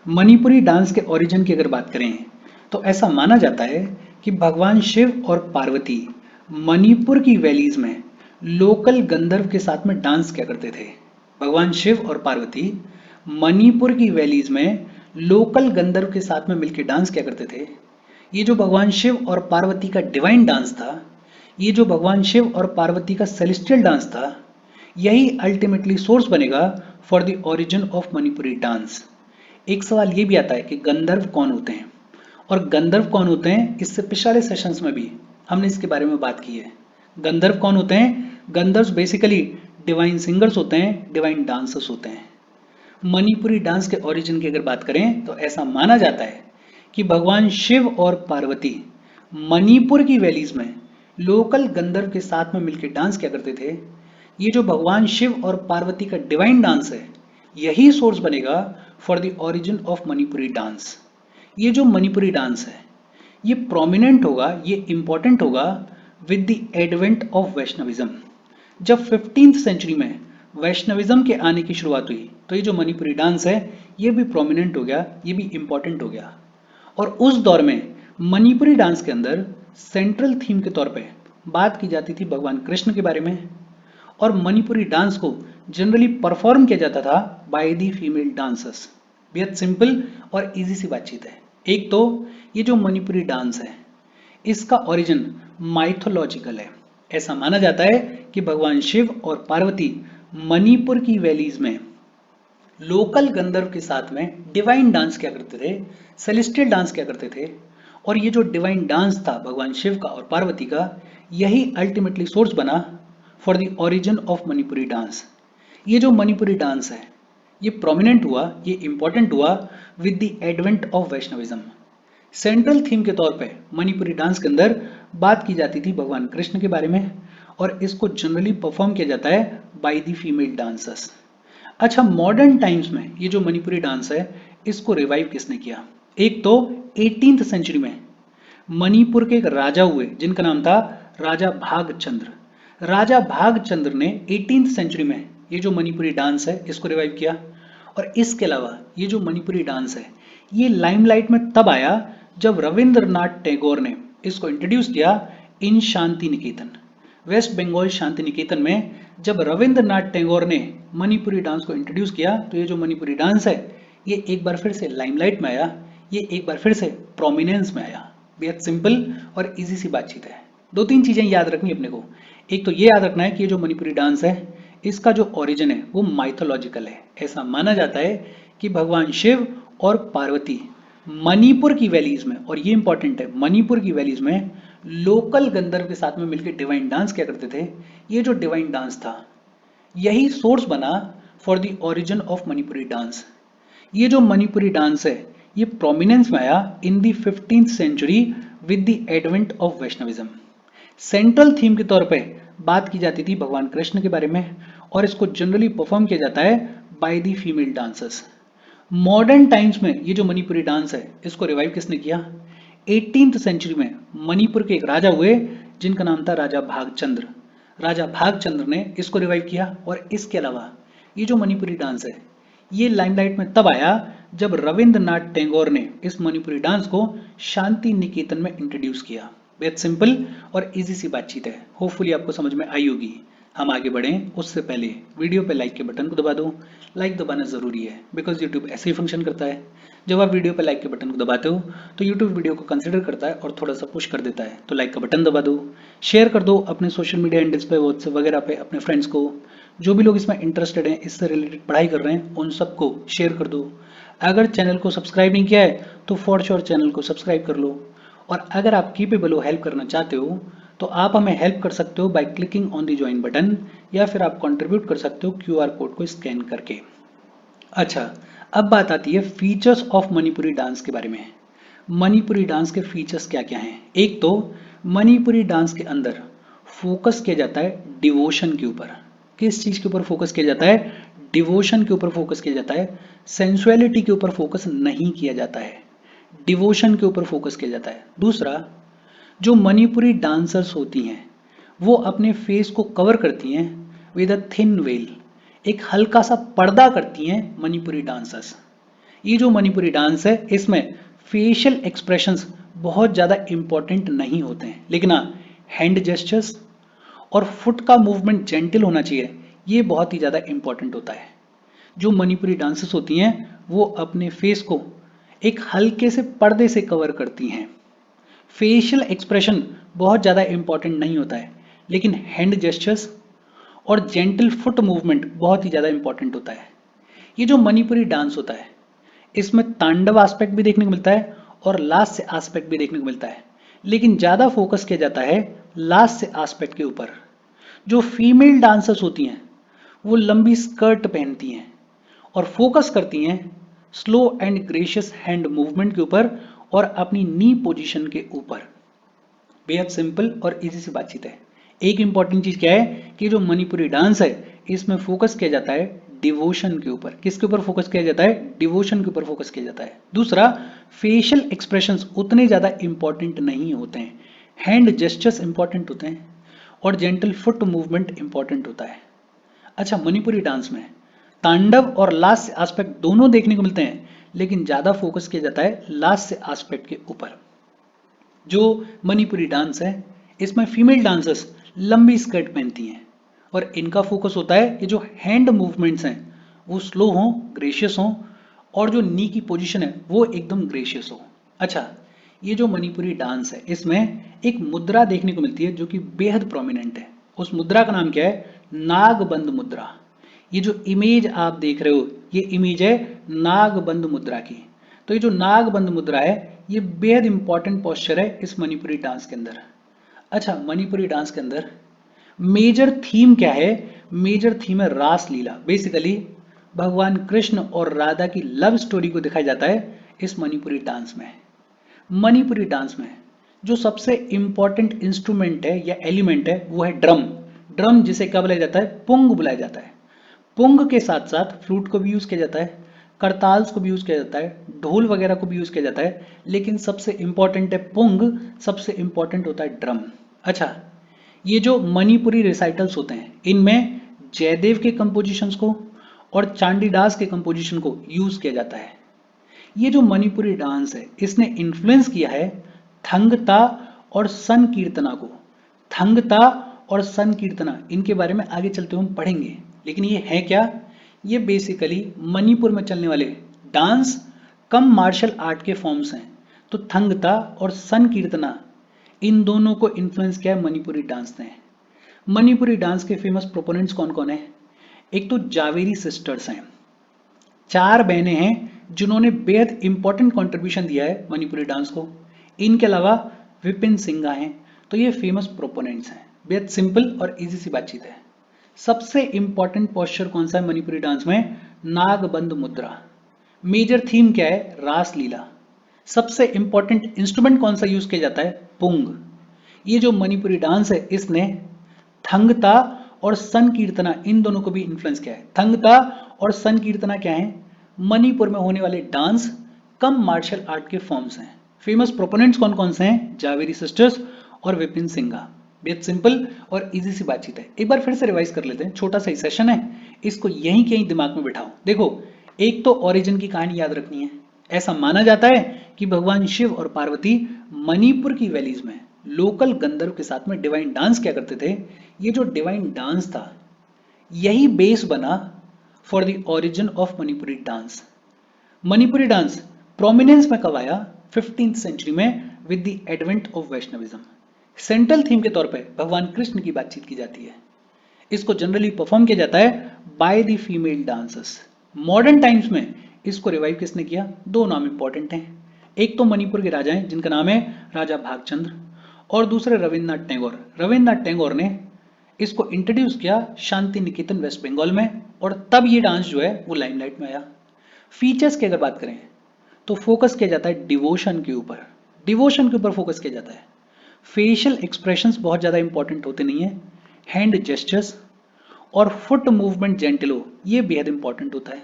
Manipuri dance के origin की अगर बात करें तो ऐसा माना जाता है कि भगवान शिव और पार्वती मणिपुर की वैलीज में लोकल गंधर्व के साथ में डांस किया करते थे। भगवान शिव और पार्वती मणिपुर की वैलीज में लोकल गंधर्व के साथ में मिलकर डांस किया करते थे। ये जो भगवान शिव और पार्वती का डिवाइन डांस था, ये जो भगवान शिव और पार्वती का सेलेस्टियल डांस था, यही अल्टीमेटली सोर्स बनेगा for the origin of Manipuri dance. एक सवाल ये भी आता है कि गंधर्व कौन होते हैं, और गंधर्व कौन होते हैं इससे पिछले सेशंस में भी हमने इसके बारे में बात की है। गंधर्व कौन होते हैं? गंधर्व बेसिकली डिवाइन सिंगर्स होते हैं, डिवाइन डांसर्स होते हैं। मणिपुरी डांस के ओरिजिन की अगर बात करें तो ऐसा माना जाता है कि भगवान शिव और पार्वती मणिपुर की वैलीज में लोकल गंधर्व के साथ में मिलकर डांस किया करते थे। ये जो भगवान शिव और पार्वती का डिवाइन डांस है, यही सोर्स बनेगा for the origin of Manipuri dance. ये जो मणिपुरी डांस है, ये प्रोमिनेंट होगा, ये इंपॉर्टेंट होगा with the advent of Vaishnavism. जब 15th सेंचुरी में वैष्णविज्म के आने की शुरुआत हुई तो ये जो मणिपुरी डांस है, ये भी प्रोमिनेंट हो गया, ये भी इंपॉर्टेंट हो गया। और उस दौर में मणिपुरी डांस के अंदर सेंट्रल थीम के तौर पे बात की जाती थी भगवान कृष्ण के बारे में। और मणिपुरी डांस को जनरली परफॉर्म किया जाता था बाय दी फीमेल डांसर्स। बेहद सिंपल और इजी सी बातचीत है। एक तो ये जो मणिपुरी डांस है, इसका ओरिजिन माइथोलॉजिकल है। ऐसा माना जाता है कि भगवान शिव और पार्वती मणिपुर की वैलीज में लोकल गंधर्व के साथ में डिवाइन डांस किया करते थे, सेलेस्टियल डांस किया करते थे। और ये जो डिवाइन डांस था भगवान शिव का और पार्वती का, यही अल्टीमेटली सोर्स बना for the origin of Manipuri dance. ये जो मणिपुरी डांस है, ये प्रोमिनेंट हुआ, ये इंपॉर्टेंट हुआ with the advent of Vaishnavism. Central theme के तौर पे मणिपुरी डांस के अंदर बात की जाती थी भगवान कृष्ण के बारे में, और इसको जनरली परफॉर्म किया जाता है बाय द फीमेल डांसर्स। अच्छा, मॉडर्न टाइम्स में ये जो मणिपुरी डांस है, इसको रिवाइव किसने किया? एक तो 18th सेंचुरी में मणिपुर के एक राजा हुए जिनका नाम था राजा भागचंद्र। राजा भागचंद्र ने 18th सेंचुरी में ये जो मणिपुरी डांस है, इसको रिवाइव किया। और इसके अलावा ये जो मणिपुरी डांस है, ये लाइमलाइट में तब आया जब रविंद्रनाथ टैगोर ने इसको इंट्रोड्यूस किया इन शांति निकेतन, वेस्ट बंगाल शांति निकेतन में। जब रविंद्रनाथ टैगोर ने मणिपुरी डांस को इंट्रोड्यूस किया तो ये जो मणिपुरी डांस है, ये एक बार फिर से लाइमलाइट में आया, ये एक बार फिर से प्रोमिनेंस में आया। बेहद सिंपल और इजी सी बातचीत है। दो तीन चीजें याद रखनी अपने को। एक तो ये याद रखना है कि ये जो मणिपुरी डांस है, इसका जो ओरिजिन है वो माइथोलॉजिकल है। ऐसा माना जाता है कि भगवान शिव और पार्वती मणिपुर की वैलीज में, और ये इंपॉर्टेंट है, मणिपुर की वैलीज में लोकल गंधर्व के साथ में मिलकर डिवाइन डांस किया करते थे। ये जो डिवाइन डांस था, यही सोर्स बना for the origin of Manipuri dance. ये जो मणिपुरी डांस है, ये प्रोमिनेंस में आया in the 15th century with the advent of Vaishnavism. Central theme के तौर पे बात की जाती थी भगवान कृष्ण के बारे में, और इसको जनरली परफॉर्म किया जाता है by the female dancers. Modern times में ये जो मणिपुरी डांस है, इसको रिवाइव किसने किया? 18th सेंचुरी में मणिपुर के एक राजा हुए जिनका नाम था राजा भागचंद्र। राजा भागचंद्र ने इसको रिवाइव किया। और इसके अलावा ये जो मणिपुरी डांस है, ये लाइमलाइट में तब आया जब रविंद्रनाथ टैगोर ने इस मणिपुरी डांस को शांति निकेतन में इंट्रोड्यूस किया। बेहद सिंपल और इजी सी बातचीत है। होपफुली आपको समझ में आई होगी। हम आगे बढ़ें उससे पहले वीडियो पे लाइक के बटन को दबा दो। लाइक दबाना ज़रूरी है बिकॉज यूट्यूब ऐसे ही फंक्शन करता है। जब आप वीडियो पे लाइक के बटन को दबाते हो तो यूट्यूब वीडियो को कंसिडर करता है और थोड़ा सा पुश कर देता है। तो लाइक का बटन दबा दो, शेयर कर दो अपने सोशल मीडिया हैंडल्स पे, व्हाट्सएप वगैरह पे अपने फ्रेंड्स को। जो भी लोग इसमें इंटरेस्टेड हैं, इससे रिलेटेड पढ़ाई कर रहे हैं, उन सबको शेयर कर दो। अगर चैनल को सब्सक्राइब नहीं किया है तो फॉर श्योर चैनल को सब्सक्राइब कर लो। और अगर आप केपेबल हो, हेल्प करना चाहते हो, तो आप हमें हेल्प कर सकते हो by clicking on the join button, या फिर आप कंट्रीब्यूट कर सकते हो क्यूआर कोड को स्कैन करके। अच्छा, अब बात आती है फीचर्स ऑफ मणिपुरी डांस के बारे में। मणिपुरी डांस के फीचर्स क्या क्या हैं? एक तो मणिपुरी डांस के अंदर फोकस किया जाता है डिवोशन के ऊपर। किस चीज के ऊपर फोकस किया जाता है? डिवोशन के ऊपर फोकस किया जाता है। सेंसुअलिटी के ऊपर फोकस नहीं किया जाता है, डिवोशन के ऊपर फोकस किया जाता है। दूसरा, जो मणिपुरी डांसर्स होती हैं, वो अपने फेस को कवर करती हैं विद अ थिन वेल। एक हल्का सा पर्दा करती हैं मणिपुरी डांसर्स। ये जो मणिपुरी डांस है इसमें फेशियल एक्सप्रेशंस बहुत ज़्यादा इंपॉर्टेंट नहीं होते हैं, लेकिन हाँ हैंड जेस्चर्स और फुट का मूवमेंट जेंटल होना चाहिए, ये बहुत ही ज़्यादा इंपॉर्टेंट होता है। जो मणिपुरी डांसेस होती हैं वो अपने फेस को एक हल्के से पर्दे से कवर करती हैं। फेशियल एक्सप्रेशन बहुत ज़्यादा इंपॉर्टेंट नहीं होता है, लेकिन हैंड जेस्चर्स और जेंटल फुट मूवमेंट बहुत ही ज़्यादा इंपॉर्टेंट होता है। ये जो मणिपुरी डांस होता है इसमें तांडव एस्पेक्ट भी देखने को मिलता है और लास्य एस्पेक्ट भी देखने को मिलता है, लेकिन ज़्यादा फोकस किया जाता है लास्य एस्पेक्ट के ऊपर। जो फीमेल डांसर्स होती हैं वो लंबी स्कर्ट पहनती हैं और फोकस करती हैं slow and gracious hand movement के ऊपर और अपनी नी पोजीशन के ऊपर। बेहद सिंपल और इजी सी बातचीत है। एक इंपॉर्टेंट चीज क्या है कि जो मणिपुरी डांस है इसमें फोकस किया जाता है डिवोशन के ऊपर। किसके ऊपर फोकस किया जाता है? डिवोशन के ऊपर फोकस किया जाता है। दूसरा, फेशियल एक्सप्रेशंस उतने ज्यादा इंपॉर्टेंट नहीं होते हैं, हैंड जेस्चर्स इंपॉर्टेंट होते हैं और जेंटल फुट मूवमेंट इंपॉर्टेंट होता है। अच्छा, मणिपुरी डांस में तांडव और लास्य एस्पेक्ट दोनों देखने को मिलते हैं, लेकिन ज्यादा फोकस किया जाता है लास्य एस्पेक्ट के ऊपर। जो मणिपुरी डांस है इसमें फीमेल डांसर्स लंबी स्कर्ट पहनती हैं और इनका फोकस होता है कि जो हैंड मूवमेंट्स हैं वो स्लो हों, ग्रेशियस हों और जो नी की पोजीशन है वो एकदम ग्रेशियस हो। अच्छा, ये जो मणिपुरी डांस है इसमें एक मुद्रा देखने को मिलती है जो कि बेहद प्रोमिनेंट है। उस मुद्रा का नाम क्या है? नागबंद मुद्रा। ये जो इमेज आप देख रहे हो ये इमेज है नागबंद मुद्रा की। तो ये जो नागबंद मुद्रा है ये बेहद इंपॉर्टेंट पोस्चर है इस मणिपुरी डांस के अंदर। अच्छा, मणिपुरी डांस के अंदर मेजर थीम क्या है? मेजर थीम है रास लीला। बेसिकली भगवान कृष्ण और राधा की लव स्टोरी को दिखाया जाता है इस मणिपुरी डांस में। मणिपुरी डांस में जो सबसे इंपॉर्टेंट इंस्ट्रूमेंट है या एलिमेंट है वो है ड्रम। ड्रम जिसे क्या बुलाया जाता है? पुंग बुलाया जाता है। पुंग के साथ साथ फ्लूट को भी यूज किया जाता है, करताल्स को भी यूज किया जाता है, ढोल वगैरह को भी यूज किया जाता है, लेकिन सबसे इंपॉर्टेंट है पुंग, सबसे इंपॉर्टेंट होता है ड्रम। अच्छा, ये जो मणिपुरी रिसाइटल्स होते हैं इनमें जयदेव के कंपोजिशंस को और चांडीदास के कंपोजिशन को यूज किया जाता है। ये जो मणिपुरी डांस है इसने इन्फ्लुएंस किया है थंगता और संकीर्तना को। थंगता और संकीर्तना इनके बारे में आगे चलते हुए हम पढ़ेंगे, लेकिन ये है क्या? ये बेसिकली मणिपुर में चलने वाले डांस कम मार्शल आर्ट के फॉर्म्स हैं। तो थंगता और संकीर्तना इन दोनों को इन्फ्लुएंस किया है मणिपुरी डांस ने। मणिपुरी डांस के फेमस प्रोपोनेंट्स कौन कौन है? एक तो जावेरी सिस्टर्स हैं, 4 बहनें हैं जिन्होंने बेहद इंपॉर्टेंट कंट्रीब्यूशन दिया है मणिपुरी डांस को। इनके अलावा विपिन सिंघा हैं। तो ये फेमस प्रोपोनेंट्स हैं। बेहद सिंपल और इजी सी बातचीत है। सबसे इंपॉर्टेंट पोस्चर कौन सा है मणिपुरी डांस में? नागबंद मुद्रा। मेजर थीम क्या है? रास लीला। सबसे इंपॉर्टेंट इंस्ट्रूमेंट कौन सा यूज किया जाता है? पुंग। ये जो मणिपुरी डांस है इसने थंगता और संकीर्तना इन दोनों को भी इन्फ्लुएंस किया है। थंगता और संकीर्तना क्या है? मणिपुर में होने वाले डांस कम मार्शल आर्ट के फॉर्म्स हैं। फेमस प्रोपोनेंट्स कौन कौन से हैं? जावेरी सिस्टर्स और विपिन सिंघा। बेहद सिंपल और इजी सी बातचीत है। एक बार फिर से रिवाइज कर लेते हैं, छोटा सा ही सेशन है, इसको यहीं कहीं दिमाग में बिठाओ। देखो, एक तो ओरिजिन की कहानी याद रखनी है। ऐसा माना जाता है कि भगवान शिव और पार्वती मणिपुर की वैलीज में लोकल गंधर्व के साथ में डिवाइन डांस किया करते थे। ये जो डिवाइन डांस था यही बेस बना for the origin of Manipuri dance. Manipuri dance prominence में कब आया? 15th सेंचुरी में with the advent of Vaishnavism. Central theme के तौर पे भगवान कृष्ण की बातचीत की जाती है। इसको जनरली परफॉर्म किया जाता है by the female dancers. Modern times में इसको रिवाइव किसने किया? 2 नाम इंपॉर्टेंट हैं। एक तो मणिपुर के राजा हैं जिनका नाम है राजा भागचंद्र और दूसरे रविन्द्रनाथ टैगोर। रविन्द्रनाथ टैगोर ने इसको इंट्रोड्यूस किया शांति निकेतन वेस्ट बंगाल में और तब ये डांस जो है वो लाइमलाइट में आया। फीचर्स की अगर बात करें तो फोकस किया जाता है डिवोशन के ऊपर। डिवोशन के ऊपर फोकस किया जाता है। फेशियल एक्सप्रेशंस बहुत ज़्यादा इंपॉर्टेंट होते नहीं है। हैंड जेस्चर्स और फुट मूवमेंट जेंटल हो, ये बेहद इंपॉर्टेंट होता है।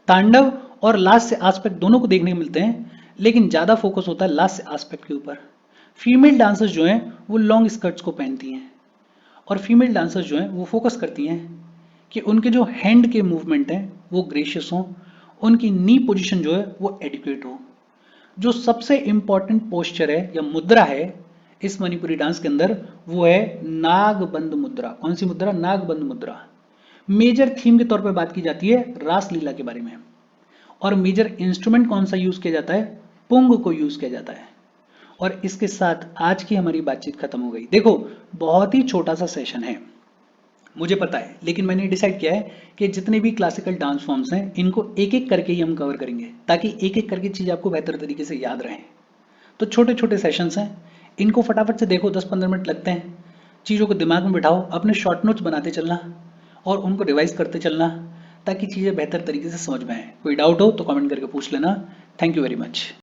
तांडव और लास्य एस्पेक्ट दोनों को देखने को मिलते हैं, लेकिन ज़्यादा फोकस होता है लास्य एस्पेक्ट के ऊपर। फीमेल डांसर्स जो हैं वो लॉन्ग स्कर्ट्स को पहनती हैं और फीमेल डांसर्स जो हैं वो फोकस करती हैं कि उनके जो हैंड के मूवमेंट हैं वो ग्रेशियस हों उनकी नी पोजीशन जो है वो एडिक्वेट हो। जो सबसे इंपॉर्टेंट पोस्चर है या मुद्रा है इस मणिपुरी डांस के अंदर, वो है नागबंद मुद्रा। कौन सी मुद्रा? नागबंद मुद्रा। मेजर थीम के तौर पे बात की जाती है रासलीला के बारे में, और मेजर इंस्ट्रूमेंट कौन सा यूज किया जाता है? पुंग को यूज किया जाता है। और इसके साथ आज की हमारी बातचीत खत्म हो गई। देखो, बहुत ही छोटा सा सेशन है, मुझे पता है, लेकिन मैंने डिसाइड किया है कि जितने भी क्लासिकल डांस फॉर्म्स हैं इनको एक एक करके ही हम कवर करेंगे, ताकि एक एक करके चीज़ आपको बेहतर तरीके से याद रहे। तो छोटे छोटे सेशंस हैं, इनको फटाफट से देखो, 10-15 मिनट लगते हैं। चीज़ों को दिमाग में बिठाओ, अपने शॉर्ट नोट्स बनाते चलना और उनको रिवाइज करते चलना, ताकि चीज़ें बेहतर तरीके से समझ में आए। कोई डाउट हो तो कमेंट करके पूछ लेना। Thank you very much.